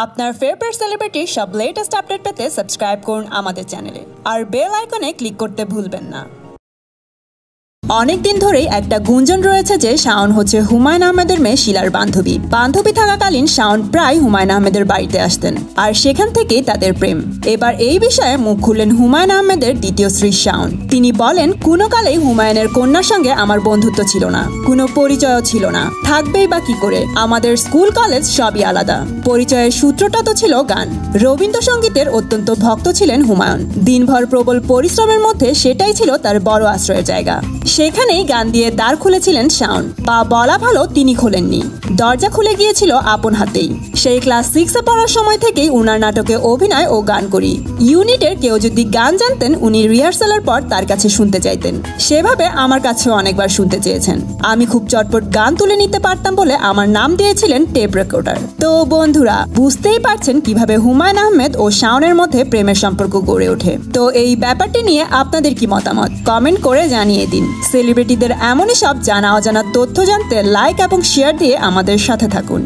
আপনার ফেভারিট সেলিব্রিটির সব latest update পেতে সাবস্ক্রাইব করুন আমাদের চ্যানেলে আর বেল আইকনে ক্লিক করতে ভুলবেন না। অনেকদিন ধরেই একটা গুঞ্জন রয়েছে যে শাওন হচ্ছে হুমায়ুন আহমেদের মেয়ে শিলার বান্ধবী থাকাকালীন শাওন প্রায় হুমায়ুন আহমেদের বাড়িতে আসতেন আর সেখান থেকেই তাদের প্রেম। এবার এই বিষয়ে মুখ খুললেন হুমায়ুন আহমেদের দ্বিতীয় স্ত্রী শাওন। তিনি বলেন, কোনো কালেই হুমায়ুনের কন্যার সঙ্গে আমার বন্ধুত্ব ছিল না, কোনো পরিচয়ও ছিল না, থাকবেই বা কি করে, আমাদের স্কুল কলেজ সবই আলাদা। পরিচয়ের সূত্রটা তো ছিল গান। রবীন্দ্রসঙ্গীতের অত্যন্ত ভক্ত ছিলেন হুমায়ুন। দিনভর প্রবল পরিশ্রমের মধ্যে সেটাই ছিল তার বড় আশ্রয়ের জায়গা। সেখানেই গান দিয়ে দ্বার খুলেছিলেন শাওন, বা বলা ভালো তিনি খোলেননি, দরজা খুলে গিয়েছিল আপন হাতেই। সেই ক্লাস 6-এ পড়ার সময় থেকেই উনার নাটকে অভিনয় ও গান করি। ইউনিটের কেউ যদি গান জানতেন উনি রিহার্সালের পর তার কাছে শুনতে চাইতেন। সেভাবে আমার কাছেও অনেকবার শুনতে চেয়েছেন। আমি খুব চটপট গান তুলে নিতে পারতাম বলে আমার নাম দিয়েছিলেন টেপ রেকর্ডার। তো বন্ধুরা, বুঝতেই পারছেন কিভাবে হুমায়ুন আহমেদ ও শাওনের মধ্যে প্রেমের সম্পর্ক গড়ে ওঠে। তো এই ব্যাপারটি নিয়ে আপনাদের কি মতামত কমেন্ট করে জানিয়ে দিন। সেলিব্রিটিদের এমনই সব জানা অজানা তথ্য জানতে লাইক এবং শেয়ার দিয়ে আমাদের সাথে থাকুন।